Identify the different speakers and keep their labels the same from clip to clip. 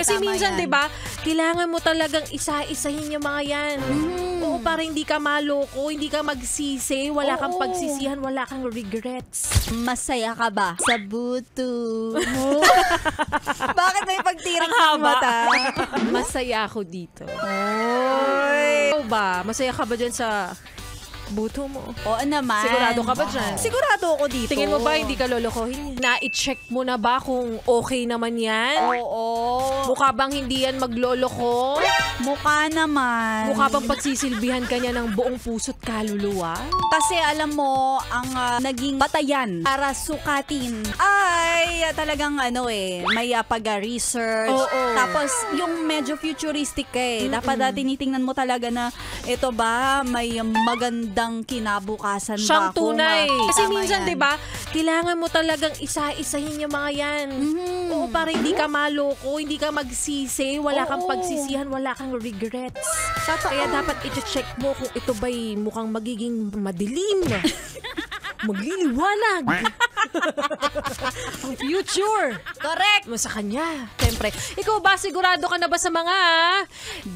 Speaker 1: Kasi
Speaker 2: Tama
Speaker 1: minsan,
Speaker 2: yan.
Speaker 1: 'di ba, kailangan mo talagang isa-isahin yung mga yan. Oo, para hindi ka maloko, hindi ka magsisi, wala kang
Speaker 2: Oo.
Speaker 1: pagsisihan, wala kang regrets.
Speaker 2: Masaya ka ba sa buto mo? Bakit may pagtirik
Speaker 1: Ang
Speaker 2: ng
Speaker 1: haba.
Speaker 2: mata?
Speaker 1: Masaya ako dito.
Speaker 2: Oy!
Speaker 1: Ikaw ba? Masaya ka ba dyan sa buto mo?
Speaker 2: Oo naman.
Speaker 1: Sigurado ka ba dyan?
Speaker 2: Sigurado ako dito.
Speaker 1: Tingin mo ba hindi ka lolokohin? Na-i-check mo na ba kung okay naman yan?
Speaker 2: Oo.
Speaker 1: Mukha bang hindi yan magloloko?
Speaker 2: Mukha naman.
Speaker 1: Mukha bang pagsisilbihan ka niya ng buong puso't kaluluwa?
Speaker 2: Kasi alam mo, ang naging batayan para sukatin ay talagang may pag-research.
Speaker 1: Oo.
Speaker 2: Tapos yung medyo futuristic ka eh. Dapat tinitingnan mo talaga na ito ba may magandang kinabukasan
Speaker 1: Siyang
Speaker 2: ba? Kung,
Speaker 1: tunay. Kasi
Speaker 2: tama
Speaker 1: minsan,
Speaker 2: yan.
Speaker 1: 'di ba, kailangan mo talagang isa-isahin yung mga yan. Oo, para hindi ka maloko, hindi ka magsisi, wala kang
Speaker 2: Oo.
Speaker 1: pagsisihan, wala kang regrets.
Speaker 2: Totoo.
Speaker 1: Kaya dapat i-check mo kung ito ba'y mukhang magiging madilim. Magliliwanag. Ang future.
Speaker 2: Correct!
Speaker 1: Mo sa kanya. Siyempre, ikaw ba, sigurado ka na ba sa mga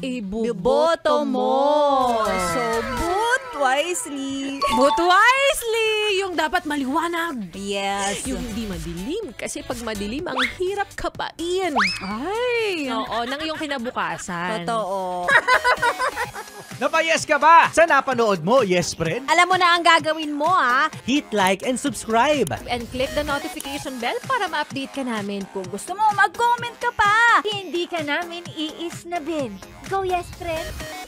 Speaker 2: Iboboto mo. So, vote wisely.
Speaker 1: Vote wisely! Yung dapat maliwanag.
Speaker 2: Yes.
Speaker 1: Yung hindi madilim. Kasi pag madilim, ang hirap kapain.
Speaker 2: Ay.
Speaker 1: Oo, ng iyong kinabukasan.
Speaker 2: Totoo.
Speaker 3: Napayes ka ba sa napanood mo, yes friend?
Speaker 2: Alam mo na ang gagawin mo, ha?
Speaker 3: Hit like and subscribe.
Speaker 1: And click the notification bell para ma-update ka namin.
Speaker 2: Kung gusto mo, mag-comment ka pa.
Speaker 4: Hindi ka namin iisnabin. Go yes, friend!